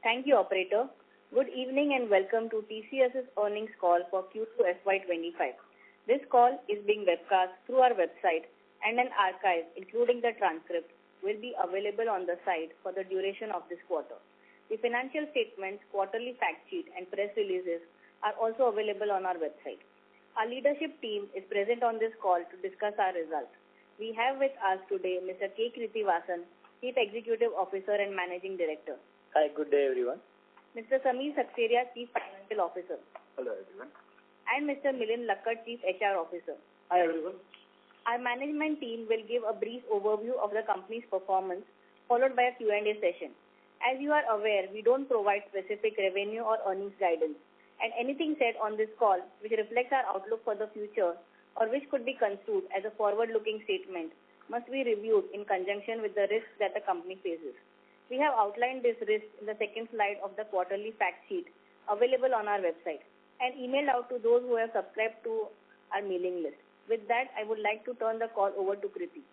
Thank you, operator. Good evening and welcome to TCS's earnings call for Q2 FY25. This call is being webcast through our website and an archive, including the transcript, will be available on the site for the duration of this quarter. The financial statements, quarterly fact sheet, and press releases are also available on our website. Our leadership team is present on this call to discuss our results. We have with us today Mr. K. Krithivasan, Chief Executive Officer and Managing Director. Hi, good day everyone. Mr. Samir Saxena, Chief Financial Officer. Hello everyone. And Mr. Milind Lakkad, Chief HR Officer. Hi everyone. Our management team will give a brief overview of the company's performance, followed by a Q&A session. As you are aware, we don't provide specific revenue or earnings guidance, and anything said on this call which reflects our outlook for the future or which could be construed as a forward-looking statement must be reviewed in conjunction with the risks that the company faces. We have outlined this risk in the second slide of the quarterly fact sheet available on our website and emailed out to those who have subscribed to our mailing list. With that, I would like to turn the call over to Krithi.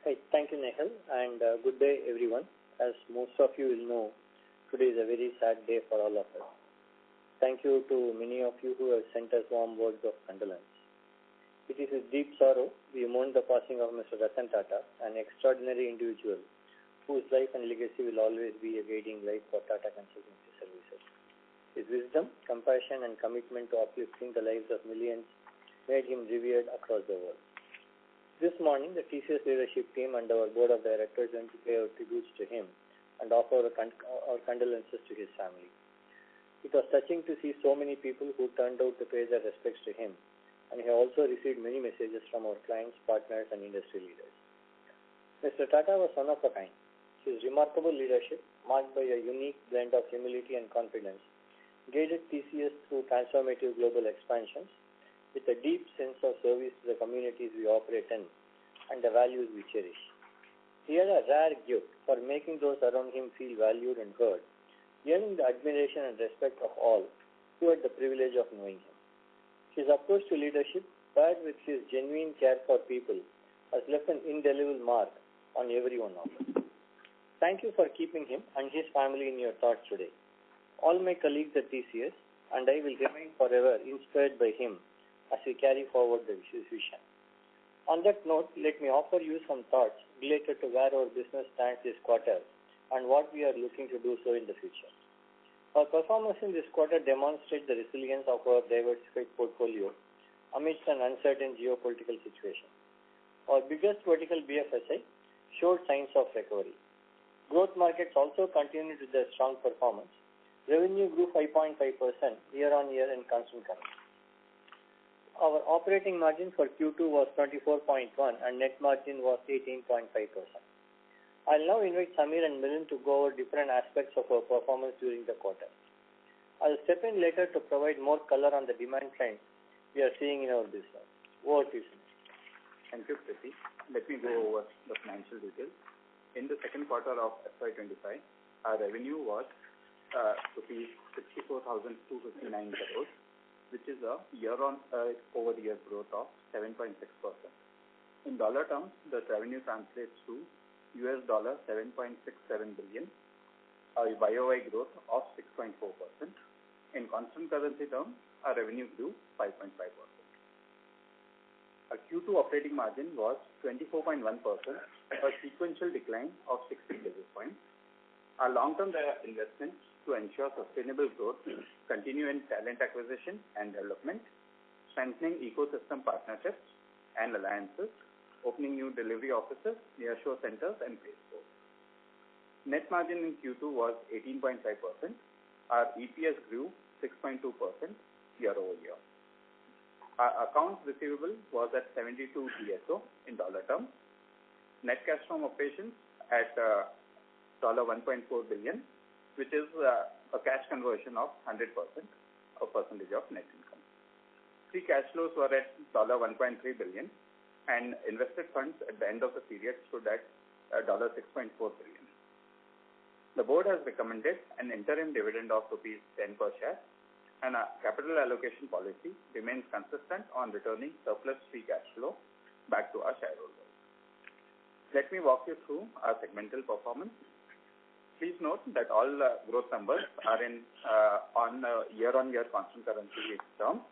Hey, thank you, Nehal, and good day everyone. As most of you will know, today is a very sad day for all of us. Thank you to many of you who have sent us warm words of condolence. It is with deep sorrow we mourn the passing of Mr. Ratan Tata, an extraordinary individual whose life and legacy will always be a guiding light for Tata Consultancy services. His wisdom, compassion, and commitment to uplifting the lives of millions made him revered across the world. This morning, the TCS leadership team and our board of directors went to pay our tributes to him and offer our condolences to his family. It was touching to see so many people who turned out to pay their respects to him, and he also received many messages from our clients, partners, and industry leaders. Mr. Tata was one of a kind. His remarkable leadership, marked by a unique blend of humility and confidence, guided TCS through transformative global expansions with a deep sense of service to the communities we operate in and the values we cherish. He had a rare gift for making those around him feel valued and heard, earning the admiration and respect of all who had the privilege of knowing him. His approach to leadership, paired with his genuine care for people, has left an indelible mark on every one of us. Thank you for keeping him and his family in your thoughts today. All my colleagues at TCS and I will remain forever inspired by him as we carry forward his vision. On that note, let me offer you some thoughts related to where our business stands this quarter and what we are looking to do so in the future. Our performance in this quarter demonstrates the resilience of our diversified portfolio amidst an uncertain geopolitical situation. Our biggest vertical, BFSI, showed signs of recovery. Growth markets also continued with their strong performance. Revenue grew 5.5% year-on-year in constant currency. Our operating margin for Q2 was 24.1% and net margin was 18.5%. I'll now invite Samir and Milind to go over different aspects of our performance during the quarter. I'll step in later to provide more color on the demand trends we are seeing in our business. Over to you, Samir. Thank you, Krithi. Let me go over the financial details. In the second quarter of FY25, our revenue was rupees 64,259 crores, which is a year-on-year growth of 7.6%. In dollar terms, the revenue translates to $7.67 billion, a YOY growth of 6.4%. In constant currency terms, our revenue grew 5.5%. Our Q2 operating margin was 24.1%, a sequential decline of 60 basis points. Our long-term investments to ensure sustainable growth continue in talent acquisition and development, strengthening ecosystem partnerships and alliances, opening new delivery offices, nearshore centers, and place stores. Net margin in Q2 was 18.5%. Our EPS grew 6.2% year-over-year. Our accounts receivable was at 72 DSO in dollar terms. Net cash from operations at $1.4 billion, which is a cash conversion of 100%, a percentage of net income. Free cash flows were at $1.3 billion, and invested funds at the end of the period stood at $6.4 billion. The board has recommended an interim dividend of rupees 10 per share, and our capital allocation policy remains consistent on returning surplus free cash flow back to our shareholders. Let me walk you through our segmental performance. Please note that all growth numbers are on year-on-year constant currency terms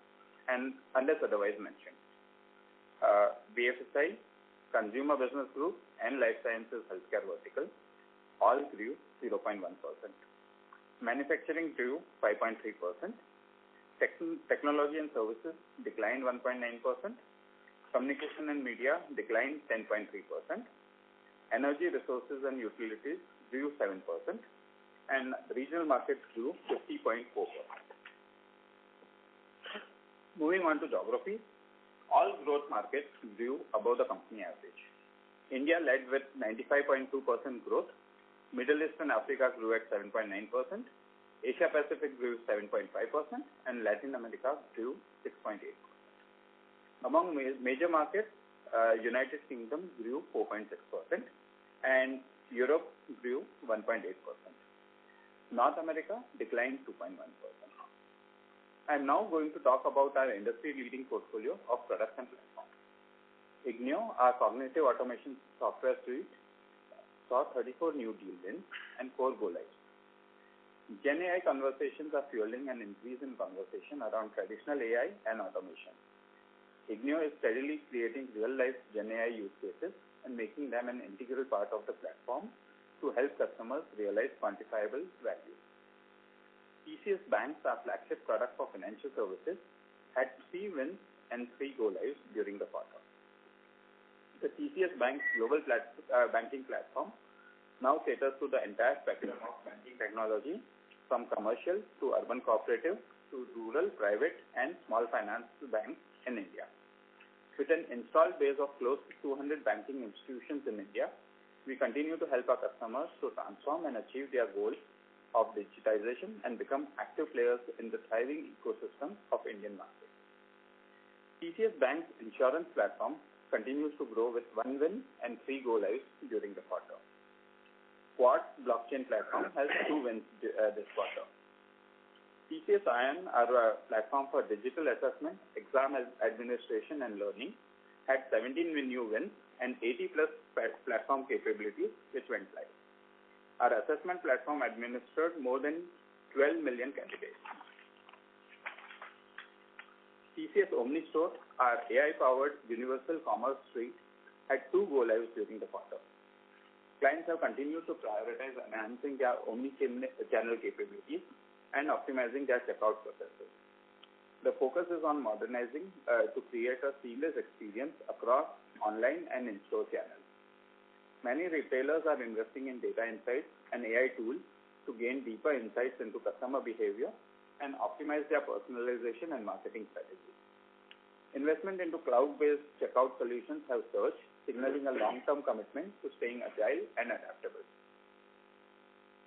and unless otherwise mentioned. BFSI, Consumer Business Group, and Life Sciences Healthcare Vertical all grew 0.1%. Manufacturing grew 5.3%. Technology and Services declined 1.9%. Communication and Media declined 10.3%. Energy, Resources and Utilities grew 7%. And regional markets grew 50.4%. Moving on to geography, all growth markets grew above the company average. India led with 95.2% growth. Middle East and Africa grew at 7.9%. Asia Pacific grew 7.5%, and Latin America grew 6.8%. Among major markets, United Kingdom grew 4.6%, and Europe grew 1.8%. North America declined 2.1%. I am now going to talk about our industry-leading portfolio of products and platforms. Ignio, our cognitive automation software suite, saw 34 new deal wins and 4 go-lives. Gen AI conversations are fueling an increase in conversation around traditional AI and automation. Ignio is steadily creating real-life Gen AI use cases and making them an integral part of the platform to help customers realize quantifiable value. TCS Banks, our flagship product for financial services, had 3 wins and 3 go-lives during the quarter. The TCS Banks global banking platform now caters to the entire spectrum of banking technology, from commercial to urban cooperative to rural, private, and small finance banks in India. With an installed base of close to 200 banking institutions in India, we continue to help our customers to transform and achieve their goals of digitization and become active players in the thriving ecosystem of Indian market. TCS Bank's insurance platform continues to grow with 1 win and 3 go-lives during the quarter. Quartz blockchain platform has 2 wins this quarter. TCS Ion, our platform for digital assessment, exam administration and learning, had 17 new wins and 80 plus platform capabilities which went live. Our assessment platform administered more than 12 million candidates. TCS OmniStore, our AI-powered universal commerce suite, had 2 go-lives during the quarter. Clients have continued to prioritize enhancing their omni-channel capabilities and optimizing their checkout processes. The focus is on modernizing to create a seamless experience across online and in-store channels. Many retailers are investing in data insights and AI tools to gain deeper insights into customer behavior and optimize their personalization and marketing strategies. Investment into cloud-based checkout solutions have surged, signaling a long-term commitment to staying agile and adaptable.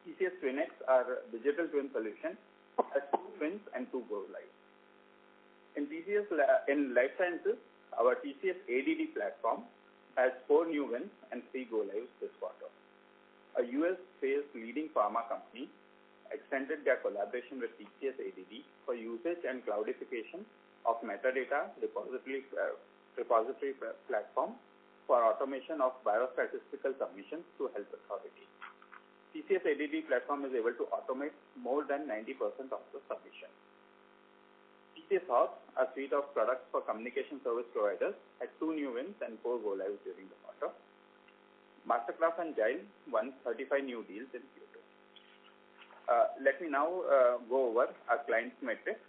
TCS TwinX, our digital twin solution, has 2 wins and 2 go-lives. In Life Sciences, our TCS ADD platform has 4 new wins and 3 go-lives this quarter. A US-based leading pharma company extended their collaboration with TCS ADD for usage and cloudification of metadata repository platform for automation of biostatistical submissions to health authorities. TCS ADD platform is able to automate more than 90% of the submission. TCS HOBS, a suite of products for communication service providers, had 2 new wins and 4 go-lives during the quarter. Mastercraft and Gile won 35 new deals in Q2. Let me now go over our clients' metrics.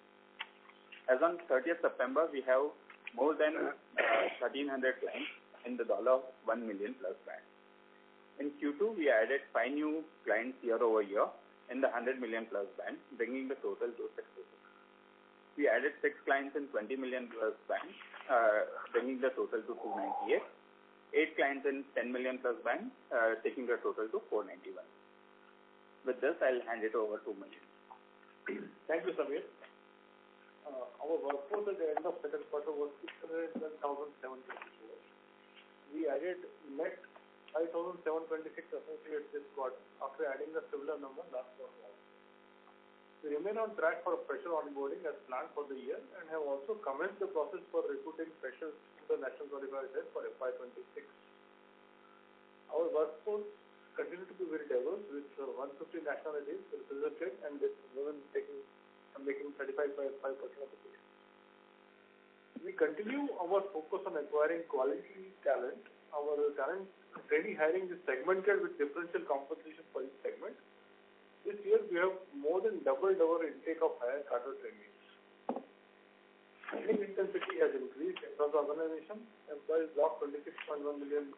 As on 30th September, we have more than 1,300 clients in the $1 million plus band. In Q2, we added 5 new clients year over year in the 100 million plus band, bringing the total to 66. We added 6 clients in 20 million plus band, bringing the total to 298. 8 clients in 10 million plus band, taking the total to 491. With this, I'll hand it over to Manish. Thank you, Samir. Our workforce at the end of second quarter was 610,724. We added net 5,726 associates this quarter after adding a similar number last quarter. We remain on track for fresher onboarding as planned for the year and have also commenced the process for recruiting freshers to the National Qualifier Test for FY2026. Our workforce continue to be very diverse with 150 nationalities represented and with women making 35.5% of the base. We continue our focus on acquiring quality talent. Our talent training hiring is segmented with differential compensation for each segment. This year we have more than doubled our intake of higher cadre trainees. Training intensity has increased across the organization. Employees logged 26.1 million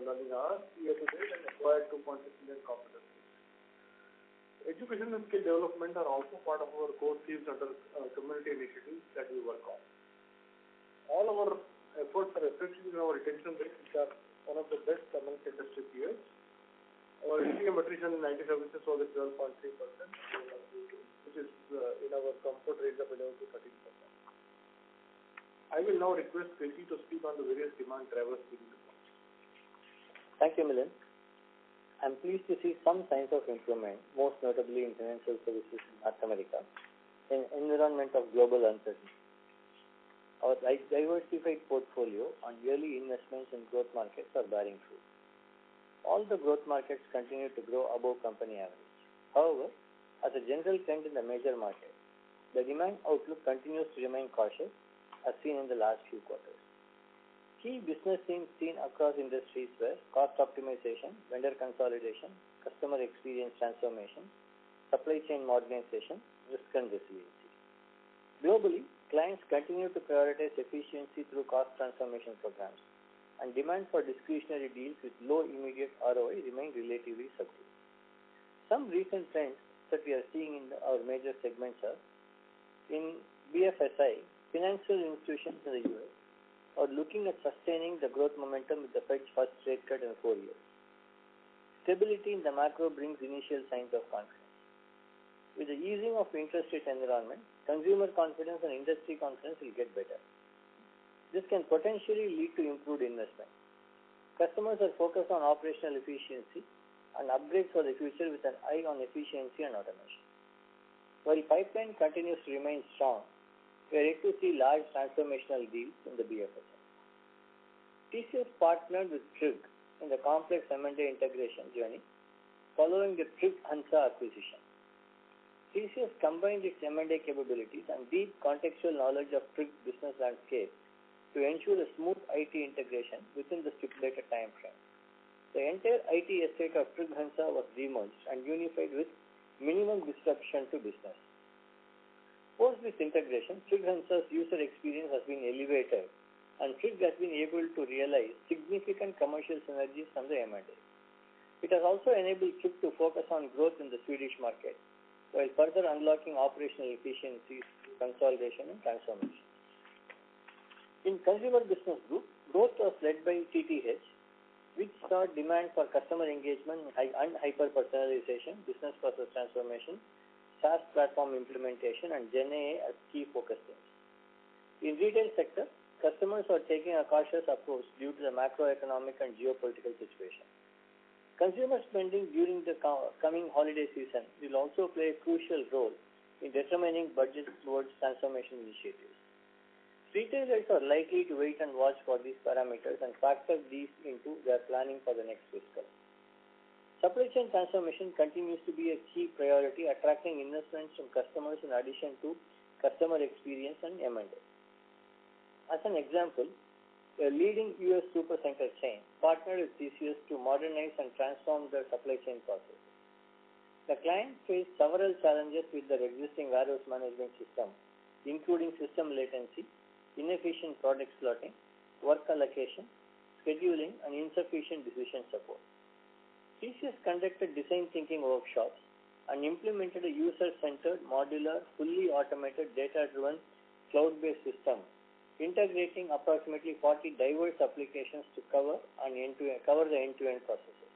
learning hours year to date and acquired 2.6 million competencies. Education and skill development are also part of our core themes under community initiatives that we work on. All our efforts are reflected in our retention rates, which are one of the best among industry peers. Our LTM attrition in IT services was at 12.3%, which is in our comfort range of 11 to 13%. I will now request Kriti to speak on the various demand drivers within the company. Thank you, Milind. I'm pleased to see some signs of improvement, most notably in financial services in North America, in environment of global uncertainty. Our diversified portfolio on yearly investments in growth markets are bearing fruit. All the growth markets continue to grow above company average. However, as a general trend in the major markets, the demand outlook continues to remain cautious, as seen in the last few quarters. Key business themes seen across industries were cost optimization, vendor consolidation, customer experience transformation, supply chain modernization, risk and resiliency. Globally, clients continue to prioritize efficiency through cost transformation programs, and demand for discretionary deals with low immediate ROI remain relatively subdued. Some recent trends that we are seeing in our major segments are in BFSI, financial institutions in the US are looking at sustaining the growth momentum with the Fed's first rate cut in 4 years. Stability in the macro brings initial signs of confidence. With the easing of interest rate environment, consumer confidence and industry confidence will get better. This can potentially lead to improved investment. Customers are focused on operational efficiency and upgrades for the future with an eye on efficiency and automation. While pipeline continues to remain strong, we are yet to see large transformational deals in the BFSI. TCS partnered with Trig in the complex M&A integration journey following the Trig Hansa acquisition. TCS combined its M&A capabilities and deep contextual knowledge of Trig business landscape to ensure a smooth IT integration within the stipulated time frame. The entire IT estate of Trig Hansa was demerged and unified with minimum disruption to business. Post this integration, Trig Hansa's user experience has been elevated and Trig has been able to realize significant commercial synergies from the M&A. It has also enabled Trig to focus on growth in the Swedish market while further unlocking operational efficiencies through consolidation and transformation. In Consumer Business Group, growth was led by TTH, which saw demand for customer engagement and hyper-personalization, business process transformation, SaaS platform implementation, and GenAI as key focus themes. In retail sector, customers are taking a cautious approach due to the macroeconomic and geopolitical situation. Consumer spending during the coming holiday season will also play a crucial role in determining budgets towards transformation initiatives. Retailers are likely to wait and watch for these parameters and factor these into their planning for the next fiscal. Supply chain transformation continues to be a key priority, attracting investments from customers in addition to customer experience and M&A. As an example, a leading US supercenter chain partnered with TCS to modernize and transform their supply chain processes. The client faced several challenges with their existing warehouse management system, including system latency, inefficient product slotting, work allocation, scheduling, and insufficient decision support. TCS conducted design thinking workshops and implemented a user-centered, modular, fully automated, data-driven, cloud-based system, integrating approximately 40 diverse applications to cover the end-to-end processes.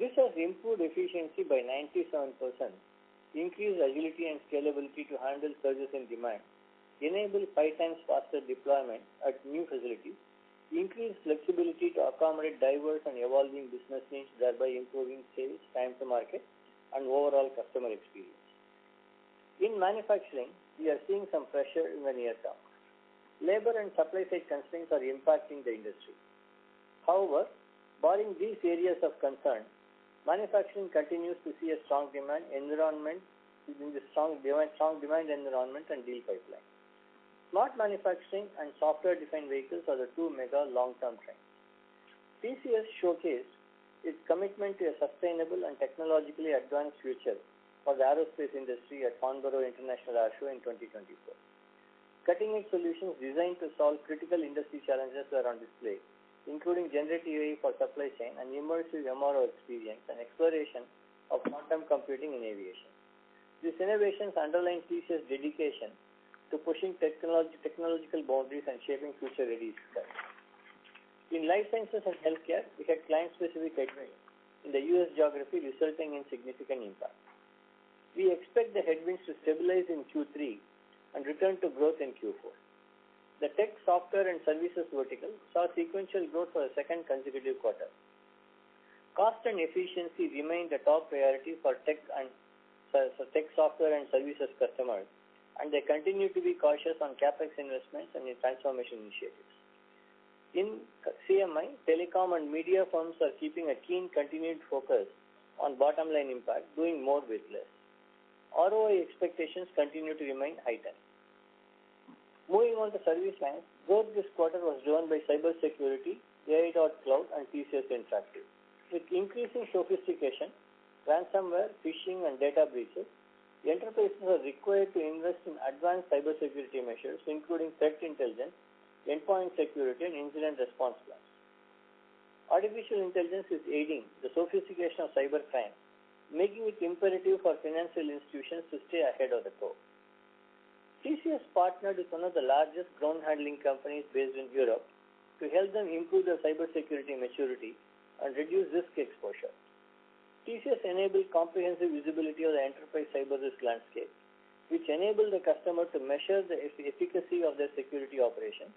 This has improved efficiency by 97%, increased agility and scalability to handle surges in demand, enabled 5 times faster deployment at new facilities, increased flexibility to accommodate diverse and evolving business needs, thereby improving sales, time to market, and overall customer experience. In manufacturing, we are seeing some pressure in the near term. Labor and supply side constraints are impacting the industry. However, barring these areas of concern, manufacturing continues to see a strong demand environment, strong demand environment and deal pipeline. Smart manufacturing and software-defined vehicles are the two mega long-term trends. TCS showcased its commitment to a sustainable and technologically advanced future for the aerospace industry at Farnborough International Air Show in 2024. Cutting-edge solutions designed to solve critical industry challenges were on display, including generative AI for supply chain and immersive MRO experience and exploration of quantum computing in aviation. These innovations underline TCS' dedication to pushing technological boundaries and shaping future-ready systems. In life sciences and healthcare, we had client-specific headwinds in the U.S. geography, resulting in significant impact. We expect the headwinds to stabilize in Q3 and return to growth in Q4. The tech, software, and services vertical saw sequential growth for the second consecutive quarter. Cost and efficiency remained a top priority for tech, software, and services customers, and they continue to be cautious on capex investments and in transformation initiatives. In CMI, telecom and media firms are keeping a keen continued focus on bottom line impact, doing more with less. ROI expectations continue to remain heightened. Moving on to service lines, growth this quarter was driven by cybersecurity, AI.Cloud, and TCS Interactive. With increasing sophistication, ransomware, phishing, and data breaches, the enterprises are required to invest in advanced cybersecurity measures, including threat intelligence, endpoint security, and incident response plans. Artificial intelligence is aiding the sophistication of cybercrime, making it imperative for financial institutions to stay ahead of the curve. TCS partnered with one of the largest ground handling companies based in Europe to help them improve their cybersecurity maturity and reduce risk exposure. TCS enabled comprehensive visibility of the enterprise cyber risk landscape, which enabled the customer to measure the efficacy of their security operations,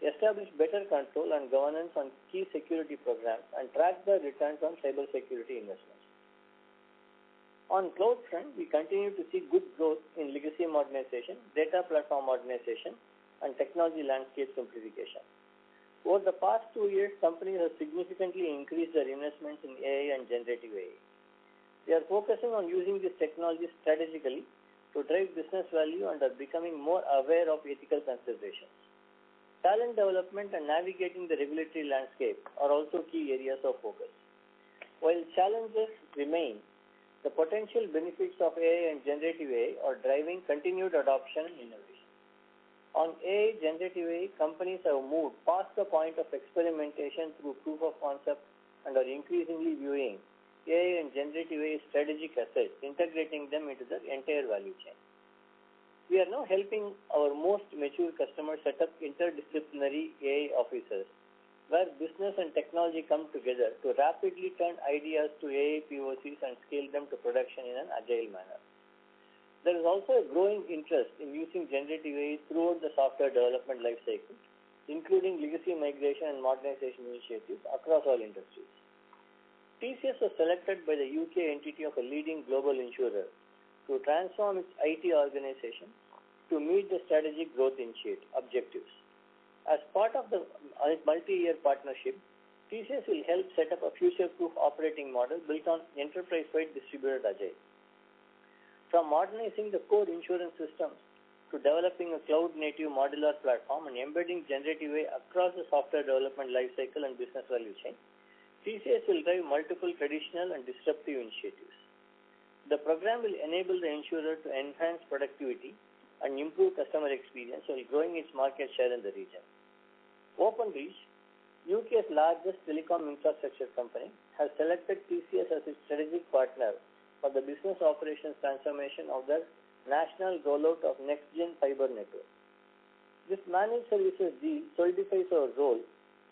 establish better control and governance on key security programs, and track the returns on cybersecurity investments. On cloud front, we continue to see good growth in legacy modernization, data platform modernization, and technology landscape simplification. Over the past 2 years, companies have significantly increased their investments in AI and generative AI. They are focusing on using these technologies strategically to drive business value and are becoming more aware of ethical considerations. Talent development and navigating the regulatory landscape are also key areas of focus. While challenges remain, the potential benefits of AI and generative AI are driving continued adoption and innovation. On AI, generative AI, companies have moved past the point of experimentation through proof of concept and are increasingly viewing AI and generative AI strategic assets, integrating them into their entire value chain. We are now helping our most mature customers set up interdisciplinary AI offices, where business and technology come together to rapidly turn ideas to AI POCs and scale them to production in an agile manner. There is also a growing interest in using generative AI throughout the software development lifecycle, including legacy migration and modernization initiatives across all industries. TCS was selected by the UK entity of a leading global insurer to transform its IT organization to meet the strategic growth objectives. As part of the multi-year partnership, TCS will help set up a future-proof operating model built on enterprise-wide distributed agile. From modernizing the core insurance systems to developing a cloud-native modular platform and embedding generative AI across the software development lifecycle and business value chain, TCS will drive multiple traditional and disruptive initiatives. The program will enable the insurer to enhance productivity and improve customer experience while growing its market share in the region. Openreach, UK's largest telecom infrastructure company, has selected TCS as its strategic partner for the business operations transformation of their national rollout of next-gen fiber network. This managed services deal solidifies our role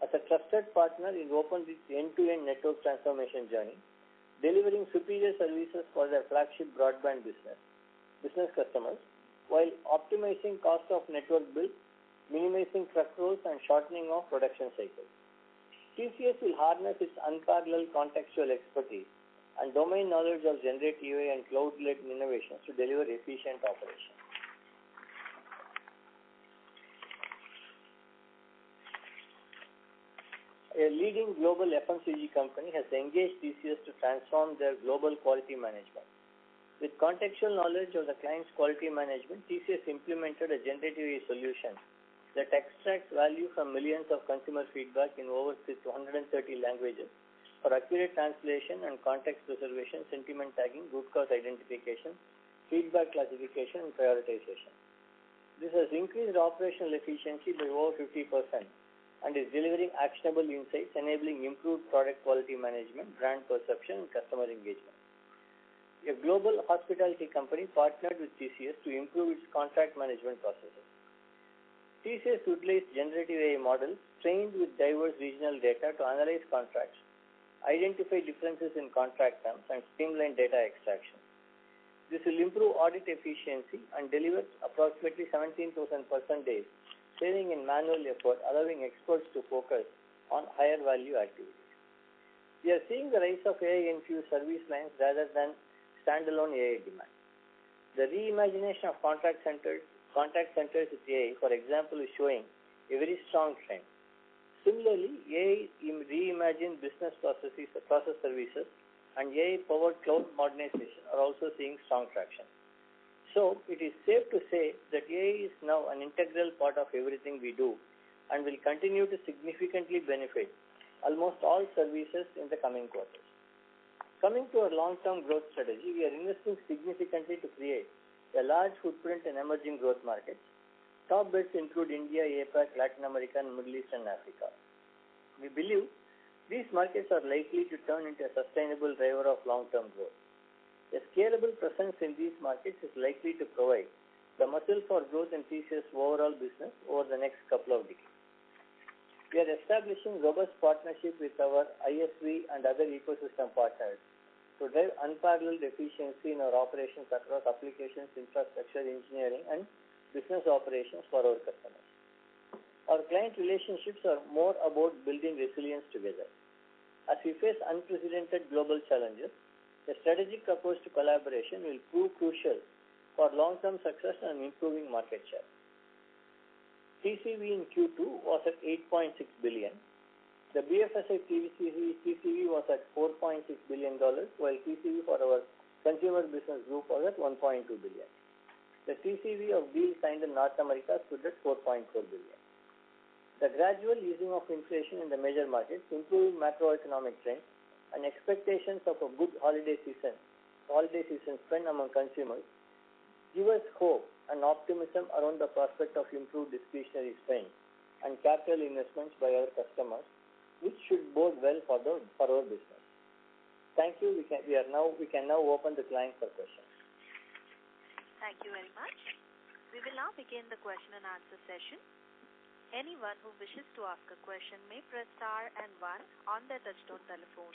as a trusted partner in Openreach's end-to-end network transformation journey, delivering superior services for their flagship broadband business customers, while optimizing cost of network build, minimizing truck rolls, and shortening of production cycles. TCS will harness its unparalleled contextual expertise and domain knowledge of generative AI and cloud-led innovations to deliver efficient operations. a leading global FMCG company has engaged TCS to transform their global quality management. With contextual knowledge of the client's quality management, TCS implemented a generative AI solution that extracts value from millions of consumer feedback in over 230 languages for accurate translation and context preservation, sentiment tagging, root cause identification, feedback classification, and prioritization. This has increased operational efficiency by over 50% and is delivering actionable insights, enabling improved product quality management, brand perception, and customer engagement. A global hospitality company partnered with TCS to improve its contract management processes. TCS utilized generative AI models trained with diverse regional data to analyze contracts, identify differences in contract terms, and streamline data extraction. This will improve audit efficiency and deliver approximately 17,000 person days, saving in manual effort, allowing experts to focus on higher value activities. We are seeing the rise of AI-infused service lines rather than standalone AI demand. The reimagination of contact centers with AI, for example, is showing a very strong trend. Similarly, AI reimagined business process services and AI-powered cloud modernization are also seeing strong traction. So, it is safe to say that AI is now an integral part of everything we do and will continue to significantly benefit almost all services in the coming quarters. Coming to our long-term growth strategy, we are investing significantly to create a large footprint in emerging growth markets. Top bets include India, APAC, Latin America, and Middle East and Africa. We believe these markets are likely to turn into a sustainable driver of long-term growth. A scalable presence in these markets is likely to provide the muscle for growth in TCS overall business over the next couple of decades. We are establishing robust partnership with our ISV and other ecosystem partners to drive unparalleled efficiency in our operations across applications, infrastructure, engineering, and business operations for our customers. Our client relationships are more about building resilience together. As we face unprecedented global challenges, a strategic approach to collaboration will prove crucial for long-term success and improving market share. TCV in Q2 was at $8.6 billion. The BFSI TCV was at $4.6 billion, while TCV for our consumer business group was at $1.2 billion. The TCV of deals signed in North America stood at $4.4 billion. The gradual easing of inflation in the major markets, improving macroeconomic trends, and expectations of a good holiday season spent among consumers give us hope and optimism around the prospect of improved discretionary spend and capital investments by our customers, which should bode well for our business. Thank you. We can now open the line for questions. Thank you very much. We will now begin the question and answer session. Anyone who wishes to ask a question may press star and 1 on their touchtone telephone.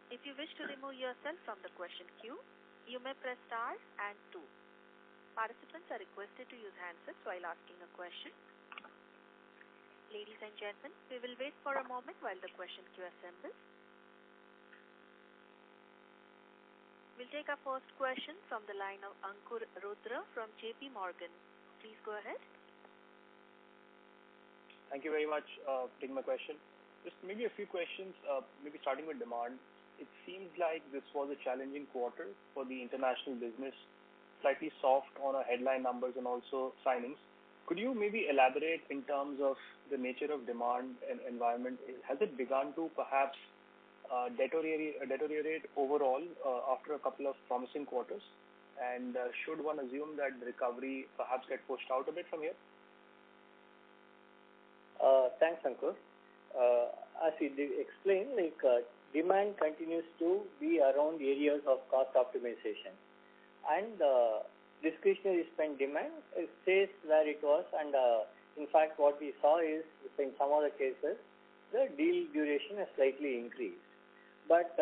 If you wish to remove yourself from the question queue, you may press star and 2. Participants are requested to use handsets while asking a question. Ladies and gentlemen, we will wait for a moment while the question queue assembles. We'll take our first question from the line of Ankur Rudra from JP Morgan. Please go ahead. Thank you very much for taking my question. Just maybe a few questions, maybe starting with demand. It seems like this was a challenging quarter for the international business, slightly soft on our headline numbers and also signings. Could you maybe elaborate in terms of the nature of demand and environment? Has it begun to perhaps deteriorate overall after a couple of promising quarters? And should one assume that the recovery perhaps get pushed out a bit from here? Thanks, Ankur. As we explained, demand continues to be around areas of cost optimization. And discretionary spend demand stays where it was, and in fact what we saw is in some other cases the deal duration has slightly increased, but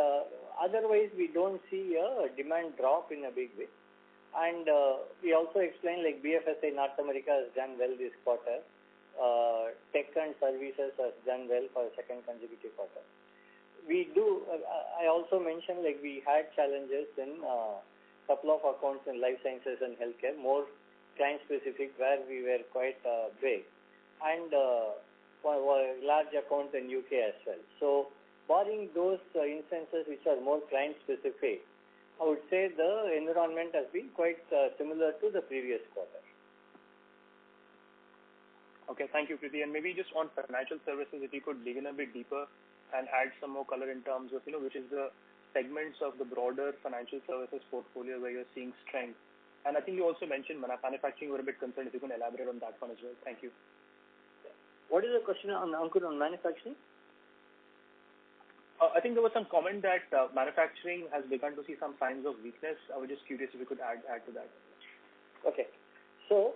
otherwise we don't see a demand drop in a big way. And we also explained BFSI North America has done well this quarter. Tech and services has done well for a second consecutive quarter. I also mentioned we had challenges in couple of accounts in life sciences and healthcare, more client specific, where we were quite big. And large accounts in UK as well. So, barring those instances which are more client specific, I would say the environment has been quite similar to the previous quarter. Okay, thank you, Preeti. And maybe just on financial services, if you could dig in a bit deeper and add some more color in terms of, which is the segments of the broader financial services portfolio where you're seeing strength. And I think you also mentioned manufacturing. We're a bit concerned if you can elaborate on that one as well. Thank you. What is the question on Ankur on manufacturing? I think there was some comment that manufacturing has begun to see some signs of weakness. I was just curious if you could add to that. Okay. So,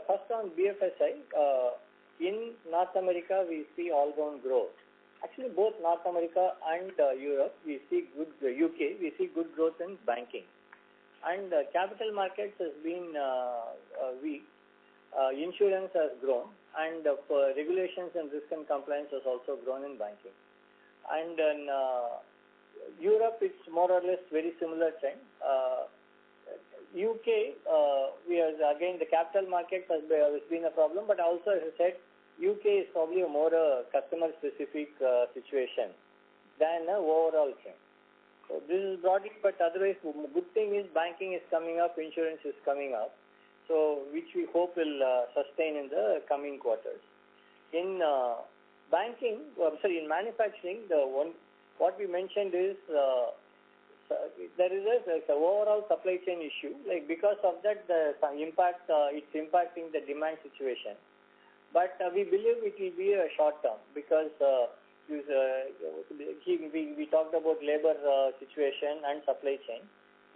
first on BFSI, in North America, we see all-round growth. Actually, both North America and Europe, we see good, UK, we see good growth in banking. And capital markets has been weak. Insurance has grown, and regulations and risk and compliance has also grown in banking. And in Europe, it's more or less very similar trend. UK, we are again the capital market has been a problem, but also as I said, UK is probably a more customer-specific situation than an overall trend. So this is broadly, but otherwise, good thing is banking is coming up, insurance is coming up, so which we hope will sustain in the coming quarters. In in manufacturing, what we mentioned is there is a overall supply chain issue. Like because of that, the impact it's impacting the demand situation. But we believe it will be a short term because we talked about labor situation and supply chain.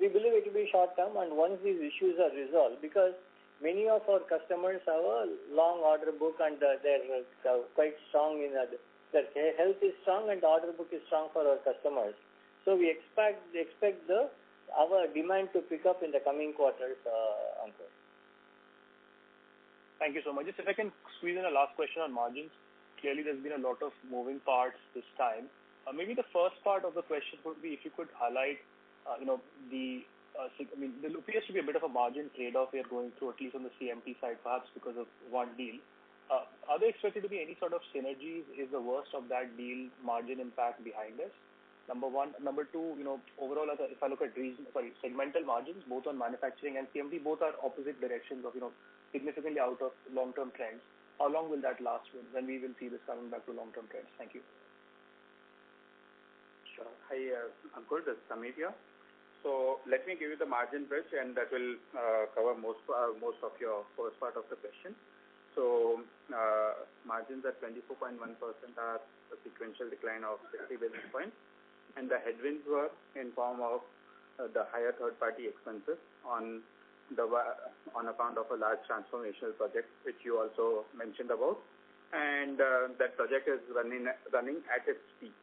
We believe it will be short term, and once these issues are resolved, because many of our customers have a long order book and they're quite strong in their health is strong and the order book is strong for our customers. So we expect our demand to pick up in the coming quarters, Ankur. Thank you so much. Just if I can squeeze in a last question on margins. Clearly, there's been a lot of moving parts this time. Maybe the first part of the question would be if you could highlight, there appears to be a bit of a margin trade-off we are going through, at least on the CMT side, perhaps because of one deal. Are there expected to be any sort of synergies? Is the worst of that deal margin impact behind us? Number one. Number two, overall, if I look at segmental margins, both on manufacturing and CMT, both are opposite directions of, significantly out of long-term trends. How long will that last when we will see this coming back to long-term trends? Thank you. Sure. Hi, Ankur, this is Samir here. So let me give you the margin bridge, and that will cover most of your first part of the question. So margins at 24.1% are a sequential decline of 60 basis points, and the headwinds were in form of the higher third-party expenses on account of a large transformational project, which you also mentioned about, and that project is running at its peak,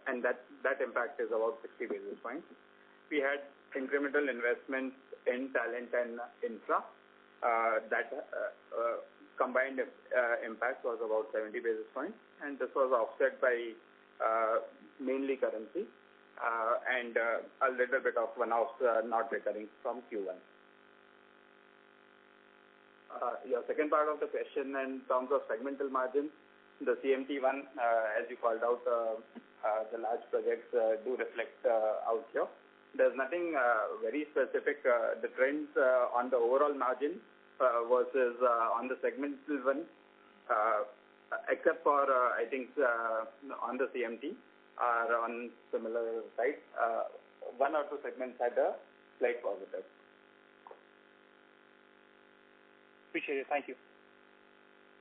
and that impact is about 60 basis points. We had incremental investments in talent and infra. That combined impact was about 70 basis points, and this was offset by mainly currency and a little bit of one-offs not recurring from Q1. Your second part of the question in terms of segmental margins, the CMT one, as you called out, the large projects do reflect out here. There's nothing very specific. The trends on the overall margin versus on the segmental one, except for I think on the CMT, are on similar side. One or two segments had a slight positive. Appreciate it. Thank you.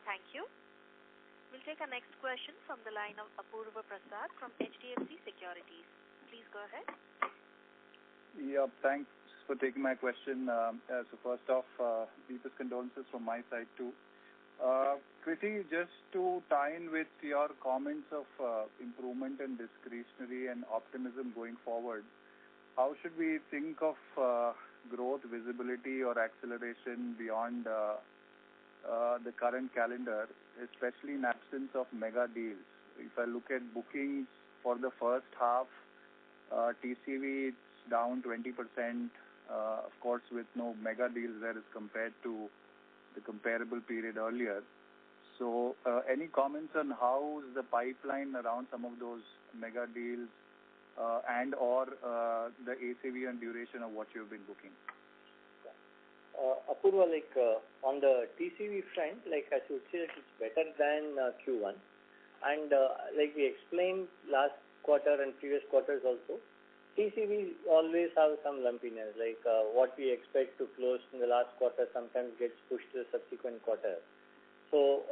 Thank you. We'll take our next question from the line of Apurva Prasad from HDFC Securities. Please go ahead. Yeah, thanks for taking my question. So first off, deepest condolences from my side too. Preeti, just to tie in with your comments of improvement in discretionary and optimism going forward, how should we think of growth, visibility, or acceleration beyond the current calendar, especially in absence of mega deals? If I look at bookings for the first half, TCV it's down 20%, of course with no mega deals there as compared to the comparable period earlier. So any comments on how's the pipeline around some of those mega deals and or the ACV and duration of what you've been booking? Apurva, on the TCV front, I should say that it's better than Q1. And like we explained last quarter and previous quarters also, TCV always have some lumpiness, what we expect to close in the last quarter sometimes gets pushed to the subsequent quarter. So,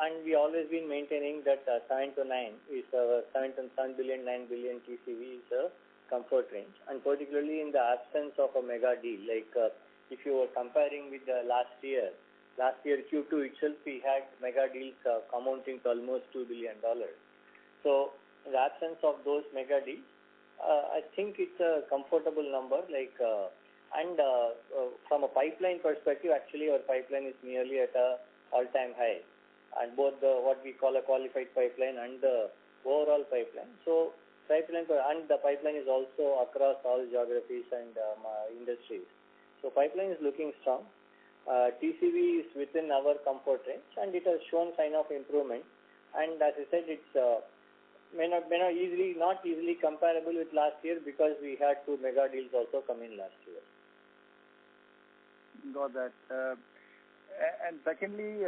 and we always been maintaining that 7 to 9 is 7 billion, 9 billion TCV is a comfort range. And particularly in the absence of a mega deal, if you were comparing with the last year Q2 itself, we had mega deals amounting to almost $2 billion. So, in the absence of those mega deals, I think it's a comfortable number. From a pipeline perspective, actually our pipeline is nearly at a all-time high, and both what we call a qualified pipeline and the overall pipeline. So, the pipeline is also across all geographies and industries. So, pipeline is looking strong. TCV is within our comfort range, and it has shown sign of improvement. And as I said, it's not easily comparable with last year because we had 2 mega deals also come in last year. Got that. And secondly,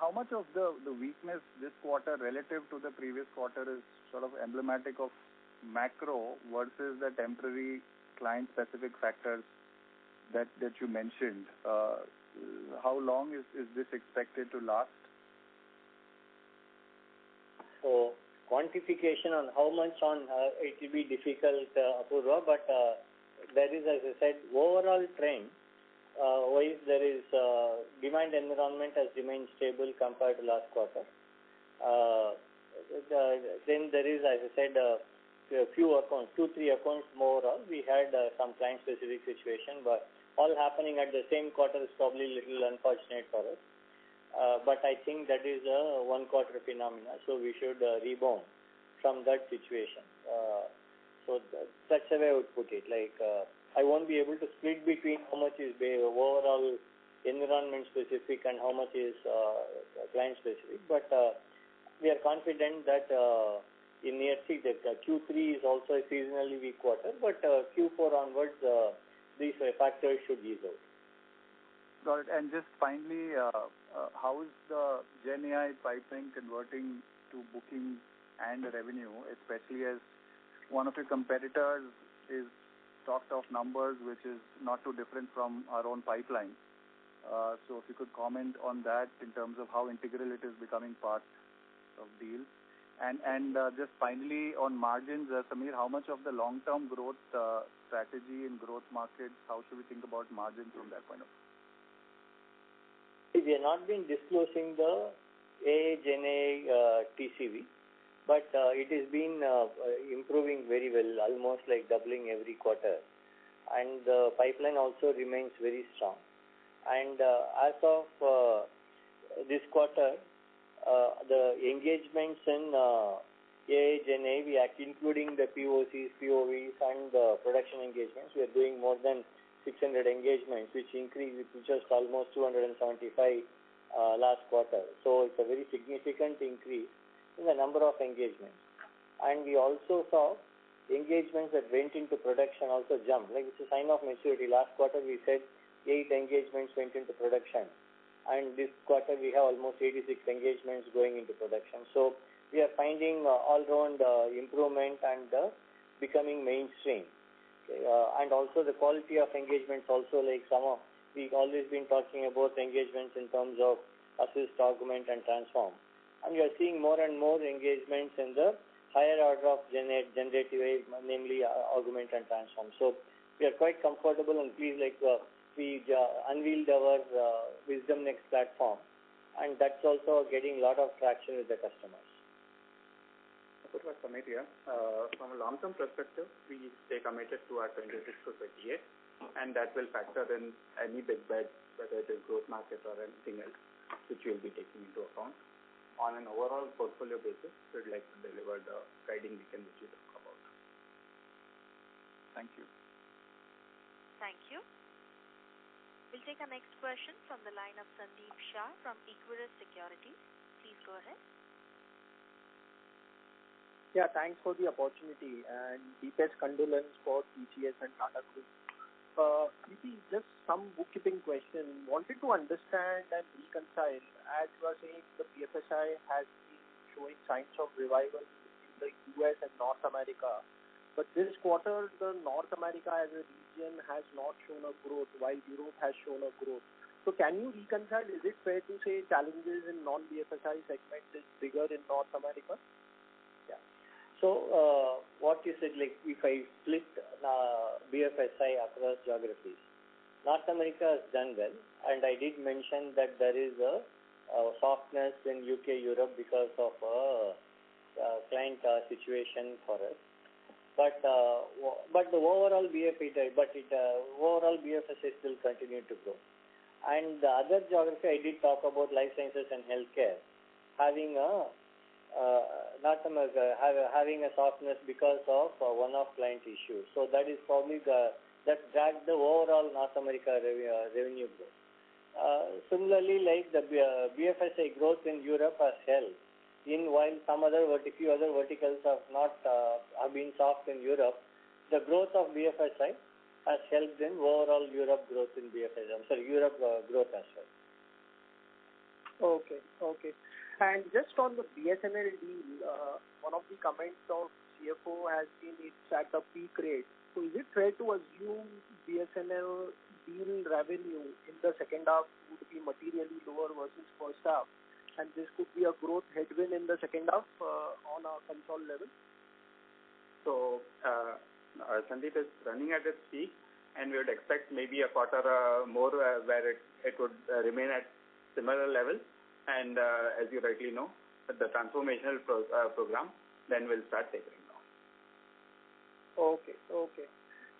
how much of the weakness this quarter relative to the previous quarter is sort of emblematic of macro versus the temporary client-specific factors that you mentioned? How long is this expected to last? So, quantification on how much it will be difficult, Apurva, but there is, as I said, overall trend. Wise there is demand environment has remained stable compared to last quarter. Then there is, as I said, a few accounts, 2-3 accounts more. We had some client-specific situation, but all happening at the same quarter is probably a little unfortunate for us. But I think that is a one-quarter phenomena, so we should rebound from that situation. So that's the way I would put it. I won't be able to split between how much is overall environment-specific and how much is client-specific, but we are confident that in near future, Q3 is also a seasonally weak quarter, but Q4 onwards, these factors should ease out. Got it. And just finally, how is the Gen AI pipeline converting to booking and revenue, especially as one of your competitors is talked of numbers which is not too different from our own pipeline. So if you could comment on that in terms of how integral it is becoming part of deals. And just finally on margins, Samir, how much of the long-term growth strategy in growth markets, how should we think about margins from that point of view? We have not been disclosing the Gen AI TCV, but it has been improving very well, almost like doubling every quarter. And the pipeline also remains very strong. And as of this quarter, the engagements in AI Gen AI, we are including the POCs, POVs, and the production engagements. We are doing more than 600 engagements, which increased to just almost 275 last quarter. So it's a very significant increase in the number of engagements. And we also saw engagements that went into production also jump. It's a sign of maturity. Last quarter we said 8 engagements went into production. And this quarter we have almost 86 engagements going into production. So we are finding all-round improvement and becoming mainstream. And also the quality of engagements also, we've always been talking about engagements in terms of assist, augment, and transform. And we are seeing more and more engagements in the higher order of generative AI, namely augment and transform. So we are quite comfortable and pleased. We unveiled our Wisdom Next platform, and that's also getting a lot of traction with the customers. Samir here. From a long-term perspective, we stay committed to our 26 to 28, and that will factor in any big bet, whether it is growth market or anything else, which we will be taking into account. On an overall portfolio basis, we would like to deliver the guiding beacon which you talk about. Thank you. Thank you. We'll take our next question from the line of Sandeep Shah from Equirus Securities. Please go ahead. Yeah, thanks for the opportunity and deepest condolence for TCS and Tata Group. Maybe just some bookkeeping question. Wanted to understand and reconcile, as you are saying, the BFSI has been showing signs of revival in the US and North America. But this quarter, the North America as a region has not shown a growth, while Europe has shown a growth. So can you reconcile? Is it fair to say challenges in non-BFSI segment is bigger in North America? So, what you said, like if I split BFSI across geographies, North America has done well, and I did mention that there is a softness in UK, Europe because of client situation for us. But the overall overall BFSI still continue to grow. And the other geography, I did talk about life sciences and healthcare having a North America having a softness because of one-off client issues. So that is probably that dragged the overall North America revenue growth. Similarly, like the BFSI growth in Europe has held, while some few other verticals have been soft in Europe, the growth of BFSI has helped in overall Europe growth in BFSI. Europe growth as well. Okay. And just on the BSNL deal, one of the comments of CFO has been it's at the peak rate. So is it fair to assume BSNL deal revenue in the second half would be materially lower versus first half? And this could be a growth headwind in the second half on a console level? So, Sandeep is running at its peak, and we would expect maybe a quarter more where it would remain at similar levels. And as you rightly know, the transformational program then will start tapering down. Okay.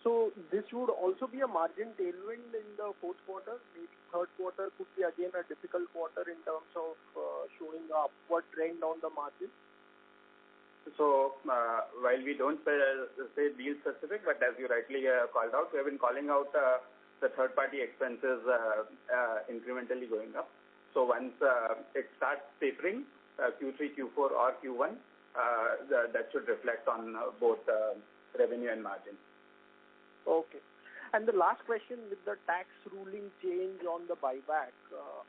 So this would also be a margin tailwind in the fourth quarter. Maybe third quarter could be again a difficult quarter in terms of showing an upward trend on the margin. So while we don't say deal specific, but as you rightly called out, we have been calling out the third-party expenses incrementally going up. So once it starts tapering, Q3, Q4 or Q1, that should reflect on both revenue and margin. Okay. And the last question, with the tax ruling change on the buyback,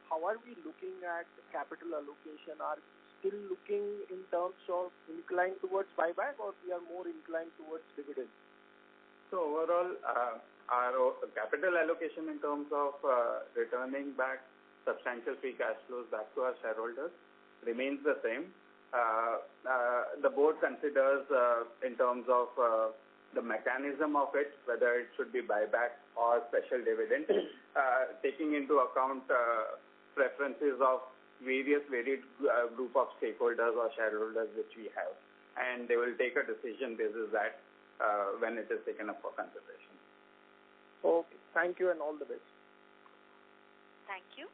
how are we looking at capital allocation? Are we still looking in terms of inclined towards buyback, or we are more inclined towards dividends? So overall, our capital allocation in terms of returning back substantial free cash flows back to our shareholders remains the same. The board considers in terms of the mechanism of it, whether it should be buyback or special dividend, taking into account preferences of varied group of stakeholders or shareholders which we have. And they will take a decision basis that when it is taken up for consideration. Okay. Thank you and all the best. Thank you.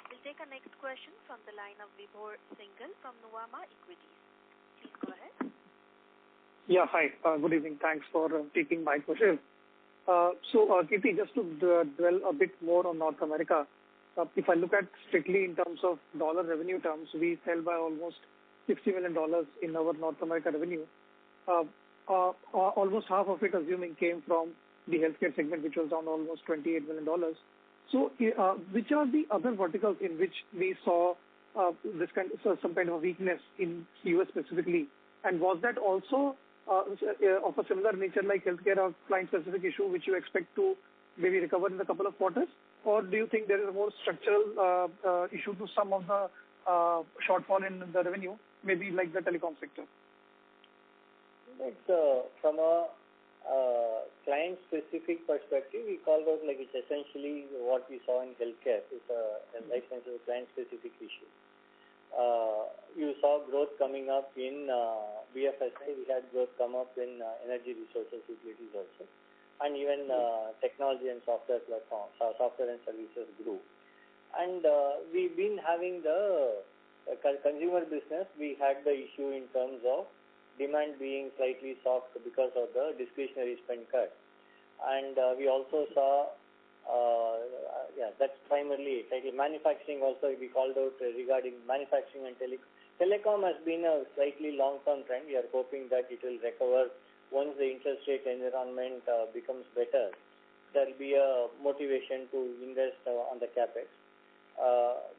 We'll take our next question from the line of Vibhor Singhal from Nuvama Equities. Please go ahead. Yeah, hi. Good evening. Thanks for taking my question. Kirti, just to dwell a bit more on North America, if I look at strictly in terms of dollar revenue terms, we fell by almost $60 million in our North America revenue. Almost half of it, assuming, came from the healthcare segment, which was down almost $28 million. So, which are the other verticals in which we saw some kind of weakness in US specifically? And was that also of a similar nature like healthcare or client-specific issue, which you expect to maybe recover in a couple of quarters? Or do you think there is a more structural issue to some of the shortfall in the revenue, maybe like the telecom sector? It's from a client-specific perspective, we called out like it's essentially what we saw in healthcare. It's a life sciences client-specific issue. You saw growth coming up in BFSI. We had growth come up in energy resources, utilities also. And even technology and software platforms, software and services grew. And we've been having the consumer business. We had the issue in terms of demand being slightly soft because of the discretionary spend cut. And we also saw That's primarily it. Like manufacturing also we called out regarding manufacturing and telecom has been a slightly long-term trend. We are hoping that it will recover once the interest rate environment becomes better. There will be a motivation to invest on the capex.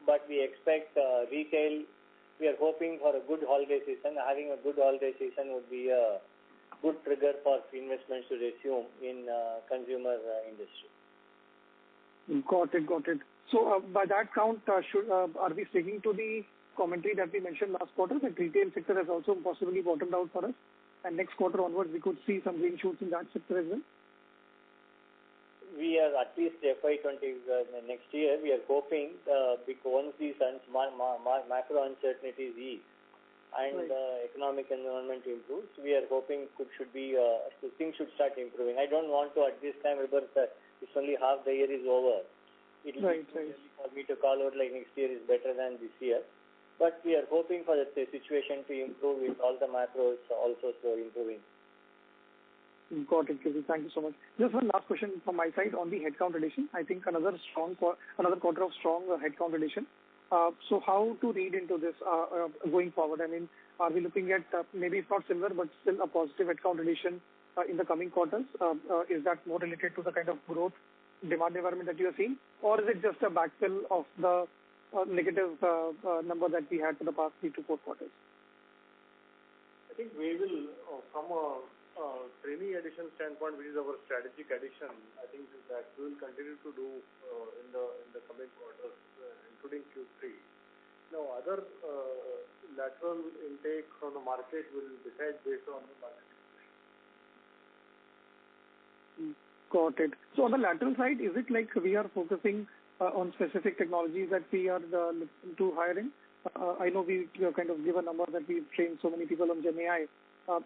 But we expect retail. We are hoping for a good holiday season. Having a good holiday season would be a good trigger for investments to resume in consumer industry. Got it. So by that count, are we sticking to the commentary that we mentioned last quarter that retail sector has also possibly bottomed out for us, and next quarter onwards we could see some green shoots in that sector as well? We are at least FY20 next year. We are hoping because once these macro uncertainties ease and economic environment improves, we are hoping things should start improving. I don't want to at this time remember that it's only half the year is over. It will be too early for me to call out like next year is better than this year. But we are hoping for the situation to improve with all the macros also improving. Got it, Kirti. Thank you so much. Just one last question from my side on the headcount addition. I think another quarter of strong headcount addition. So how to read into this going forward? I mean, are we looking at maybe it's not similar but still a positive headcount addition in the coming quarters? Is that more related to the kind of growth demand environment that you are seeing, or is it just a backfill of the negative number that we had for the past 3 to 4 quarters? I think we will, from a trainee addition standpoint, which is our strategic addition, I think that we will continue to do in the coming quarters, including Q3. Now, other lateral intake from the market will decide based on the market. Got it. So on the lateral side, is it like we are focusing on specific technologies that we are looking to hiring? I know we kind of give a number that we've trained so many people on Gen AI.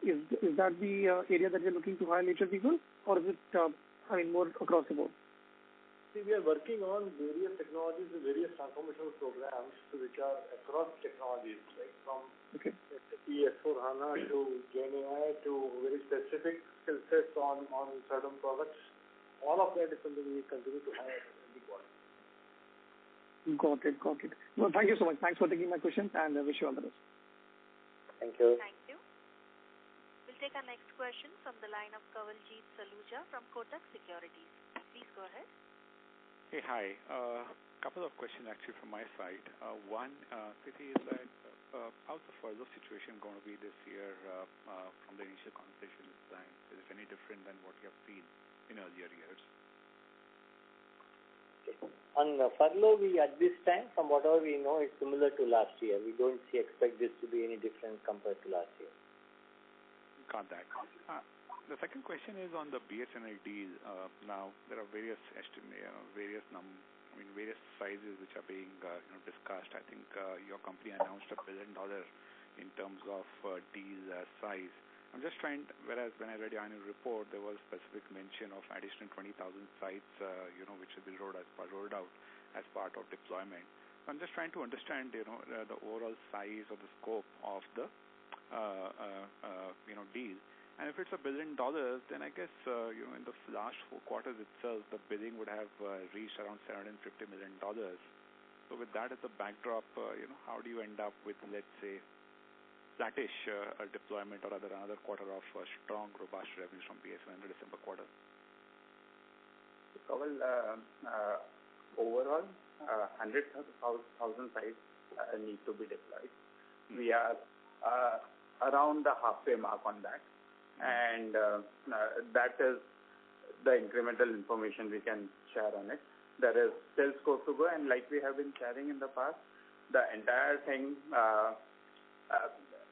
Is that the area that we're looking to hire later people, or is it more across the board? See, we are working on various technologies and various transformational programs which are across technologies, right? From S4HANA to Gen AI to very specific skill sets on certain products. All of that is something we continue to hire in the quarter. Got it. Well, thank you so much. Thanks for taking my questions, and I wish you all the best. Thank you. Thank you. We'll take our next question from the line of Kawaljeet Saluja from Kotak Securities. Please go ahead. Hey, hi. Couple of questions actually from my side. One, Kriti, is that how's the further situation going to be this year from the initial conversation with clients? Is it any different than what you have seen in earlier years? On furlough, at this time, from whatever we know, it's similar to last year. We don't expect this to be any different compared to last year. Got that. The second question is on the BSNL deal. Now there are various sizes which are being discussed. I think your company announced $1 billion in terms of deal size. I'm just trying. Whereas when I read your annual report, there was specific mention of additional 20,000 sites, which will be rolled out as part of deployment. So I'm just trying to understand, the overall size or the scope of the deal. And if it's $1 billion, then I guess in the last 4 quarters itself, the billing would have reached around $750 million. So with that as a backdrop, how do you end up with, let's say, flattish deployment or another quarter of strong, robust revenues from BSNL in the December quarter? Kawal, overall, 100,000 sites need to be deployed. We are around the halfway mark on that, and that is the incremental information we can share on it. There is still scope to go, and like we have been sharing in the past, the entire thing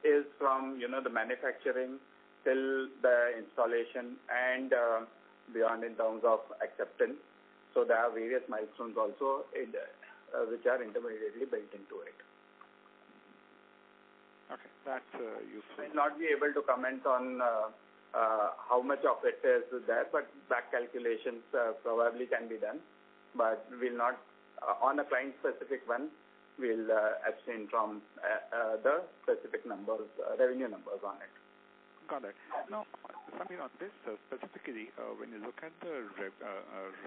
is from the manufacturing till the installation and beyond in terms of acceptance. So there are various milestones also which are intermediately built into it. Okay, that's useful. I will not be able to comment on how much of it is there, but back calculations probably can be done. But we'll not, on a client-specific one, we'll abstain from the specific numbers, revenue numbers on it. Got it. Now, Samir, on this specifically, when you look at the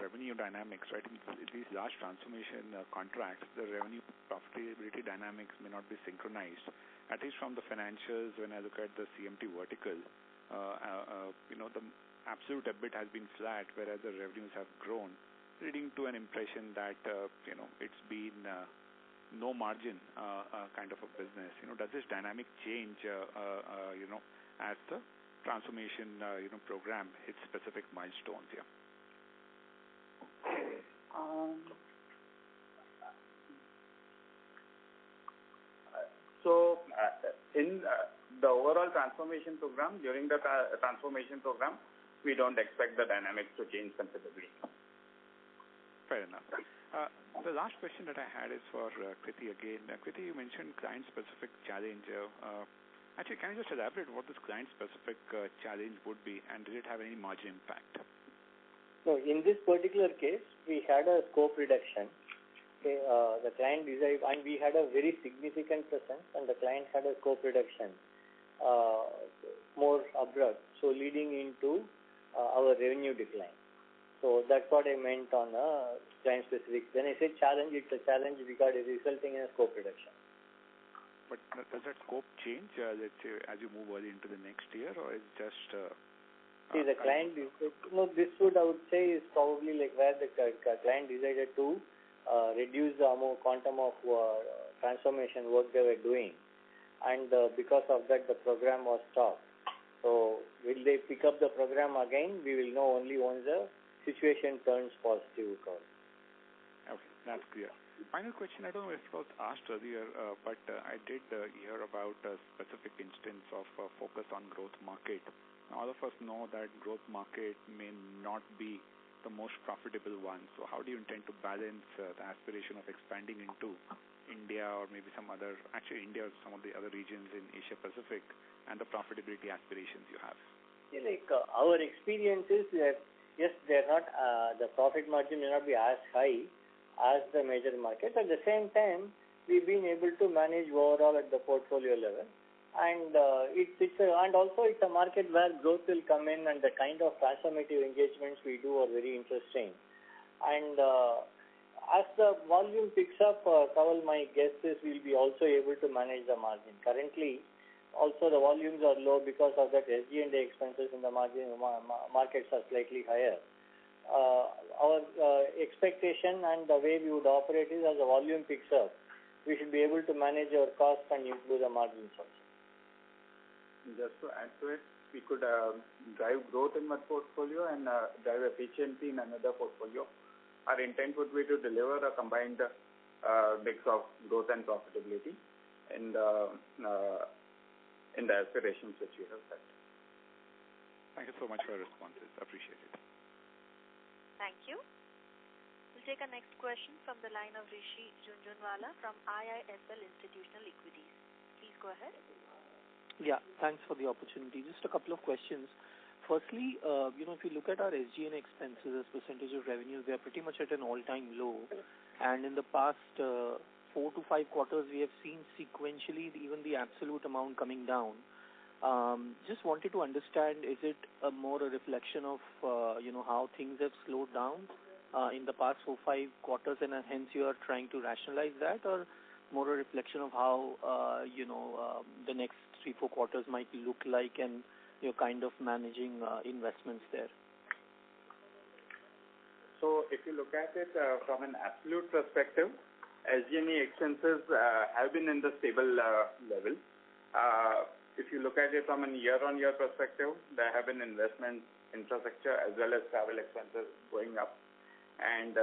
revenue dynamics, right, in these large transformation contracts, the revenue profitability dynamics may not be synchronized. At least from the financials, when I look at the CMT vertical, the absolute EBIT has been flat, whereas the revenues have grown, leading to an impression that, it's been no margin kind of a business. Does this dynamic change, as the transformation, program hits specific milestones here? So, in the overall transformation program, during the transformation program, we don't expect the dynamics to change considerably. Fair enough. The last question that I had is for Kriti again. Kriti, you mentioned client-specific challenge. Actually, can you just elaborate what this client-specific challenge would be, and did it have any margin impact? No, in this particular case, we had a scope reduction. Okay, the client decided, and we had a very significant presence, and the client had a scope reduction, more abrupt, so leading into our revenue decline. So that's what I meant on client-specific. When I say challenge, it's a challenge because it's resulting in a scope reduction. But does that scope change, let's say, as you move early into the next year, or is it just... See, the client, this would, I would say, is probably like where the client decided to reduce the quantum of transformation work they were doing. And because of that, the program was stopped. So will they pick up the program again? We will know only once the situation turns positive. Okay, that's clear. Final question, I don't know if it was asked earlier, but I did hear about a specific instance of focus on growth market. Now, all of us know that growth market may not be the most profitable one. So how do you intend to balance the aspiration of expanding into India or maybe some other, actually India or some of the other regions in Asia Pacific, and the profitability aspirations you have? Our experience is that, yes, they're not, the profit margin may not be as high as the major markets. At the same time, we've been able to manage overall at the portfolio level. And and also it's a market where growth will come in, and the kind of transformative engagements we do are very interesting. And as the volume picks up, Kawal, my guess is we'll be also able to manage the margin. Currently, also the volumes are low because of that SG&A expenses in the markets are slightly higher. Our expectation and the way we would operate is as the volume picks up, we should be able to manage our costs and improve the margins also. Just to add to it, we could drive growth in one portfolio and drive efficiency in another portfolio. Our intent would be to deliver a combined mix of growth and profitability in the aspirations which we have set. Thank you so much for your responses. Appreciate it. Thank you. We'll take our next question from the line of Rishi Jhunjhunwala from IIFL Institutional Equities. Please go ahead. Yeah, thanks for the opportunity. Just a couple of questions. Firstly, if you look at our SG&A expenses as percentage of revenue, they are pretty much at an all-time low. And in the past 4 to 5 quarters, we have seen sequentially even the absolute amount coming down. Just wanted to understand, is it more a reflection of, how things have slowed down in the past 4 5 quarters, and hence you are trying to rationalize that, or more a reflection of how, the next 3 4 quarters might look like, and you're kind of managing investments there? So if you look at it from an absolute perspective, SG&A expenses have been in the stable level. If you look at it from a year-on-year perspective, there have been investments, infrastructure, as well as travel expenses going up. And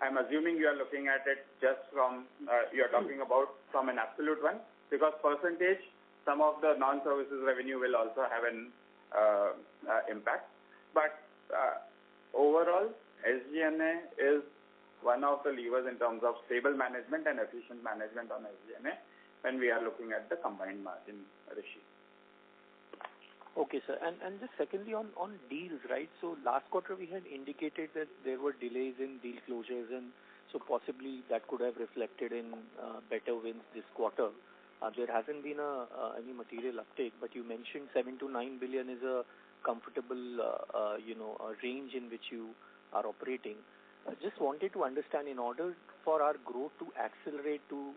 I'm assuming you are looking at it just from, you're talking about from an absolute one, because percentage, some of the non-services revenue will also have an impact. But overall, SG&A is one of the levers in terms of stable management and efficient management on SG&A when we are looking at the combined margin, Rishi. Okay, sir. And just secondly on deals, right? So last quarter we had indicated that there were delays in deal closures, and so possibly that could have reflected in better wins this quarter. there hasn't been any material uptake, but you mentioned 7 to 9 billion is a comfortable, a range in which you are operating. I just wanted to understand, in order for our growth to accelerate to,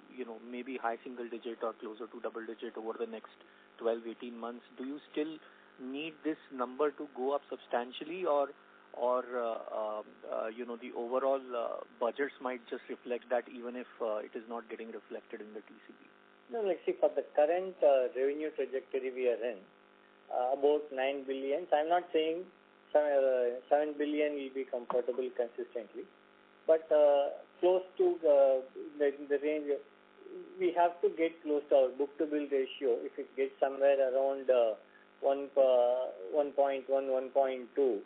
maybe high single digit or closer to double digit over the next 12, 18 months, do you still need this number to go up substantially, or the overall budgets might just reflect that, even if it is not getting reflected in the TCB? No, see, for the current revenue trajectory we are in, about 9 billion. I'm not saying 7 billion will be comfortable consistently, but close to the range. We have to get close to our book-to-bill ratio. If it gets somewhere around 1.1, 1.2,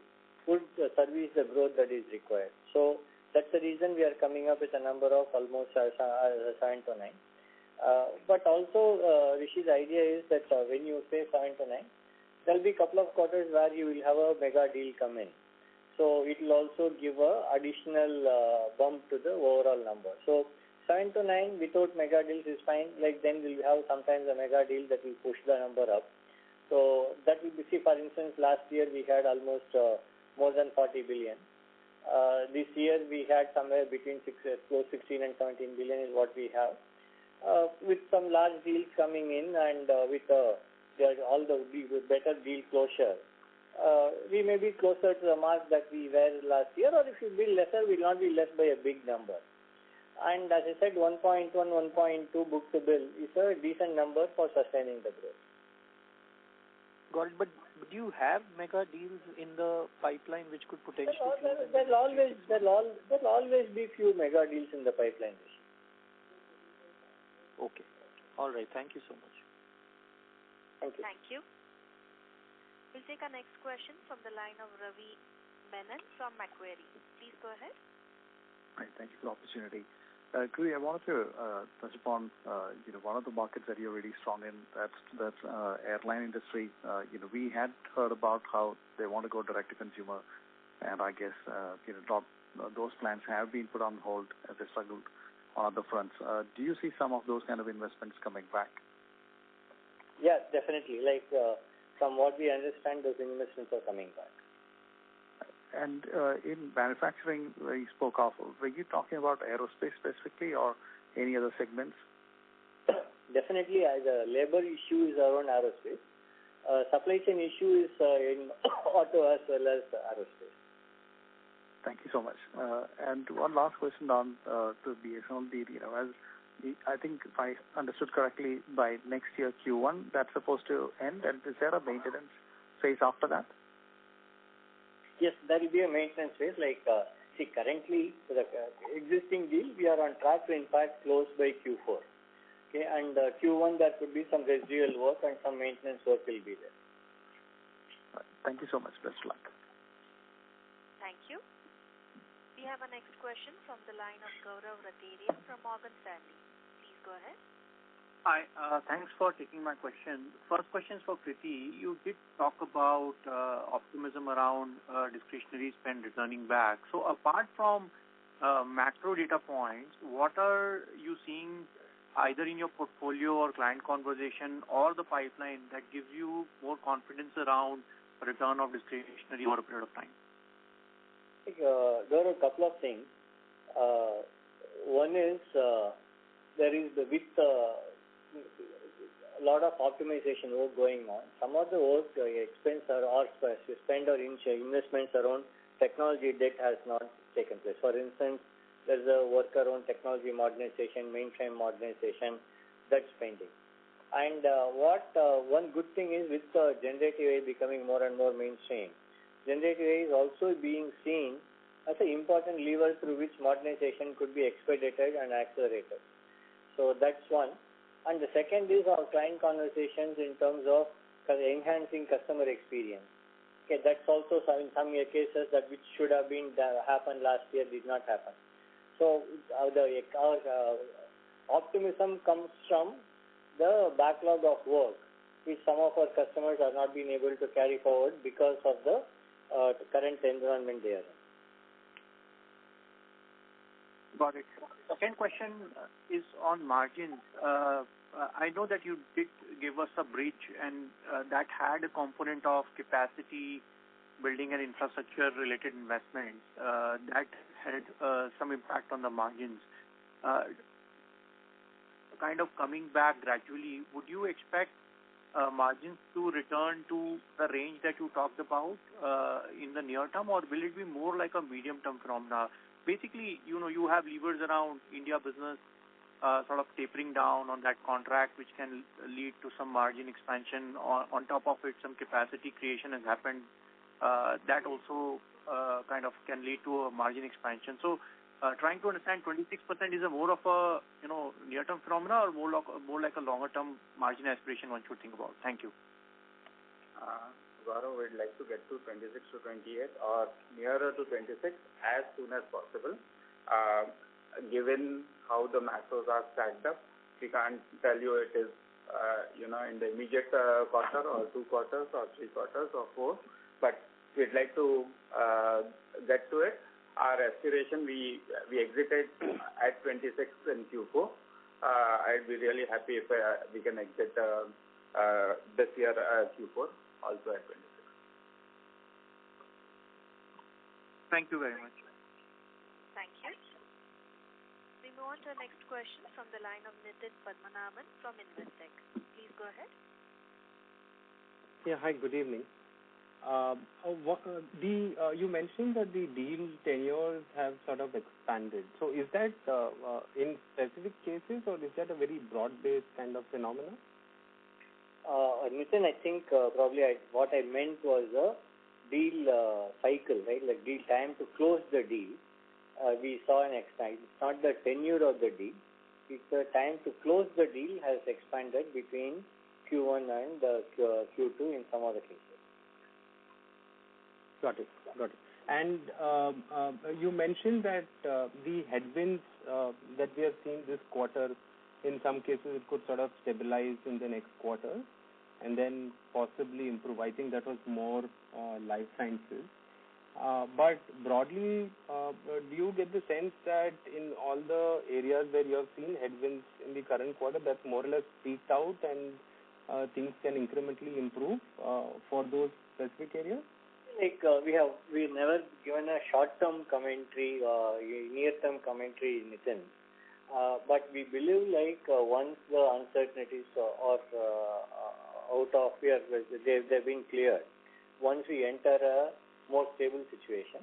would service the growth that is required. So that's the reason we are coming up with a number of almost 7 to 9. But also, Rishi's idea is that when you say 7 to 9, there will be a couple of quarters where you will have a mega deal come in. So it will also give a additional bump to the overall number. So 7 to 9 without mega deals is fine. Then we'll have sometimes a mega deal that will push the number up. So that will be, for instance, last year we had almost more than 40 billion. This year we had somewhere between close 16 and 17 billion is what we have. With some large deals coming in and with all the better deal closure, we may be closer to the mark that we were last year, or if you bill lesser, we will not be less by a big number. And as I said, 1.1, 1.2 book to bill is a decent number for sustaining the growth. Got it. But do you have mega deals in the pipeline which could potentially? There will always be few mega deals in the pipeline. Okay. All right. Thank you so much. Thank you. Thank you. We'll take our next question from the line of Ravi Menon from Macquarie. Please go ahead. Hi, thank you for the opportunity. Kuri, I wanted to touch upon one of the markets that you're really strong in. That's airline industry. We had heard about how they want to go direct to consumer, and I guess those plans have been put on hold as they struggled on other fronts. Do you see some of those kind of investments coming back? Yeah, definitely. From what we understand, those investments are coming back. And in manufacturing, where you spoke of, were you talking about aerospace specifically or any other segments? Definitely, the labor issue is around aerospace. Supply chain issue is in auto as well as aerospace. Thank you so much. And one last question on the BSNL deal. As I think, if I understood correctly, by next year Q1, that's supposed to end. And is there a maintenance phase after that? Yes, there will be a maintenance phase. Currently, for the existing deal, we are on track to, in fact, close by Q4. Okay, and Q1, there could be some residual work and some maintenance work will be there. Right. Thank you so much. Best of luck. Thank you. We have our next question from the line of Gaurav Rateria from Morgan Stanley. Please go ahead. Hi, thanks for taking my question. First question is for Kriti. You did talk about optimism around discretionary spend returning back. So apart from macro data points, what are you seeing either in your portfolio or client conversation or the pipeline that gives you more confidence around a return of discretionary over a period of time? There are a couple of things. One is there is a lot of optimization work going on. Some of the work, expense or spend or investments around technology debt has not taken place. For instance, there's a work around technology modernization, mainframe modernization, that's pending. And one good thing is with generative AI becoming more and more mainstream, generative AI is also being seen as an important lever through which modernization could be expedited and accelerated. So that's one. And the second is our client conversations in terms of enhancing customer experience. Okay, that's also in some cases that which should have been happened last year did not happen. So our optimism comes from the backlog of work which some of our customers are not being able to carry forward because of the current environment they are in. Got it. Second question is on margins. I know that you did give us a bridge, and that had a component of capacity building and infrastructure-related investments. That had some impact on the margins. Kind of coming back gradually, would you expect margins to return to the range that you talked about in the near term, or will it be more like a medium-term phenomena? Basically, you have levers around India business sort of tapering down on that contract, which can lead to some margin expansion. On top of it, some capacity creation has happened. That also kind of can lead to a margin expansion. So trying to understand 26% is a more of a near-term phenomena, or more like a longer-term margin aspiration one should think about. Thank you. Gaurav, we'd like to get to 26 to 28 or nearer to 26 as soon as possible. Given how the macros are stacked up, we can't tell you it is in the immediate quarter or 2 quarters or 3 quarters or 4, but we'd like to get to it. Our aspiration, we exited at 26 in Q4. I'd be really happy if we can exit this year Q4 also at 26. Thank you very much. Thank you. We move on to the next question from the line of Nitin Padmanabhan from Investec. Please go ahead. Yeah, hi, good evening. You mentioned that the deal tenures have sort of expanded. So is that in specific cases, or is that a very broad-based kind of phenomenon? Nitin, I think probably what I meant was a deal cycle, right? Like deal time to close the deal. We saw an extent. It's not the tenure of the deal. It's the time to close the deal has expanded between Q1 and Q2 in some other cases. Got it. And you mentioned that the headwinds that we have seen this quarter, in some cases it could sort of stabilize in the next quarter and then possibly improve. I think that was more life sciences. But broadly, do you get the sense that in all the areas where you have seen headwinds in the current quarter, that's more or less peaked out and things can incrementally improve for those specific areas? Like we've never given a short-term commentary or near-term commentary, Nitin. But we believe like once the uncertainties are out of here, they've been cleared. Once we enter a more stable situation,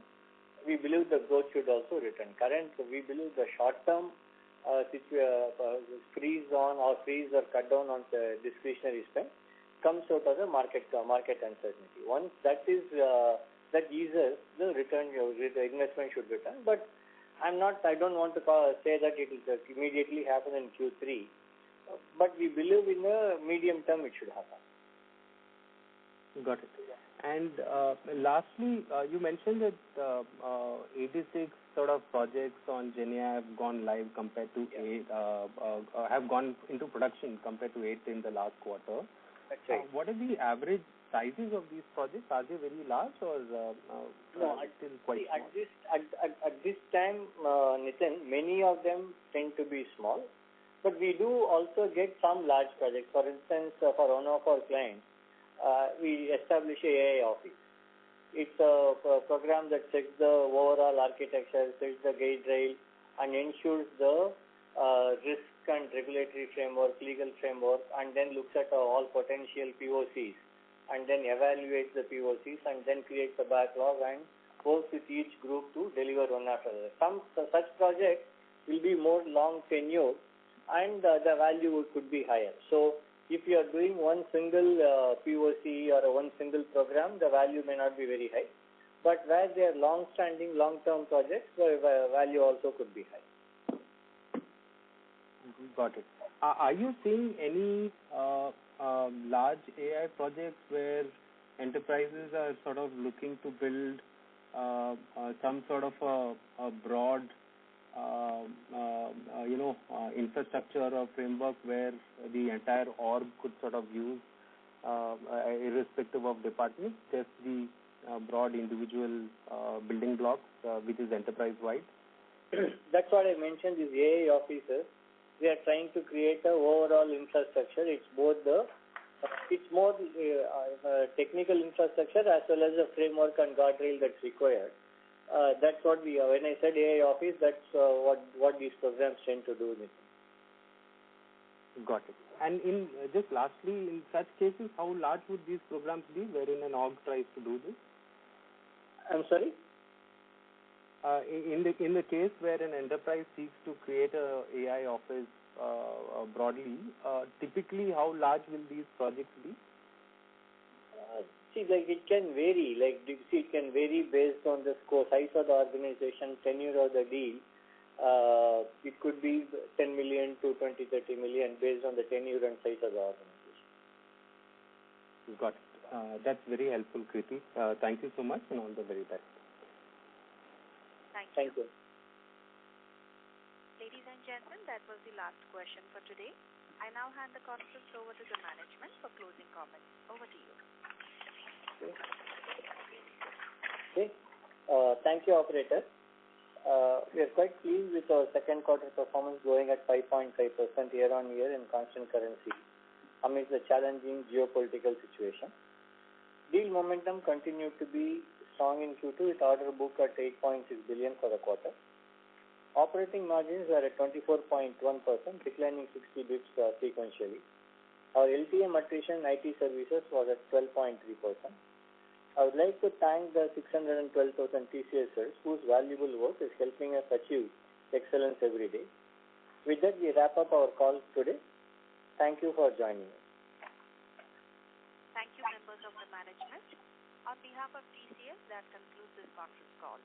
we believe the growth should also return. We believe the short-term freeze or cut down on the discretionary spend comes out of the market uncertainty. Once that eases, the investment should return. But I don't want to say that it will immediately happen in Q3. But we believe in the medium term it should happen. Got it. And lastly, you mentioned that 86 sort of projects on GenAI have gone live compared to 8, have gone into production compared to 8 in the last quarter. That's right. What are the average sizes of these projects? Are they very large or no? Still quite small? At this time, Nitin, many of them tend to be small, but we do also get some large projects. For instance, for one of our clients, we establish a AI office. It's a program that sets the overall architecture, sets the guide rail, and ensures the risk and regulatory framework, legal framework, and then looks at all potential POCs, and then evaluates the POCs, and then creates a backlog and works with each group to deliver one after the other. Some such projects will be more long tenure, and the value could be higher. So if you are doing one single POC or one single program, the value may not be very high. But where they are long-standing, long-term projects, the value also could be high. Got it. Are you seeing any large AI projects where enterprises are sort of looking to build some sort of a broad, infrastructure or framework where the entire org could sort of use, irrespective of departments, just the broad individual building blocks, which is enterprise-wide? That's what I mentioned, these AI officers. we are trying to create a overall infrastructure. It's both it's more technical infrastructure as well as a framework and guardrail that's required. That's what when I said AI office, that's what these programs tend to do. Got it. And in just lastly, in such cases, how large would these programs be wherein an org tries to do this? I'm sorry? In the case where an enterprise seeks to create a AI office broadly, typically how large will these projects be? It can vary. It can vary based on the size of the organization, tenure of the deal. It could be 10 million to 20, 30 million based on the tenure and size of the organization. Got it. That's very helpful, Kriti. Thank you so much and all the very best. Thank you. Ladies and gentlemen, that was the last question for today. I now hand the conference over to the management for closing comments. Over to you. Okay. Thank you, operator. We are quite pleased with our second quarter performance growing at 5.5% year-on-year in constant currency amidst the challenging geopolitical situation. Deal momentum continued to be strong in Q2 with order book at 8.6 billion for the quarter. Operating margins were at 24.1%, declining 60 basis points sequentially. Our LTM attrition in IT services was at 12.3%. I would like to thank the 612,000 TCSers whose valuable work is helping us achieve excellence every day. With that, we wrap up our call today. Thank you for joining us. Thank you, members of the management. On behalf of TCS, that concludes this conference call.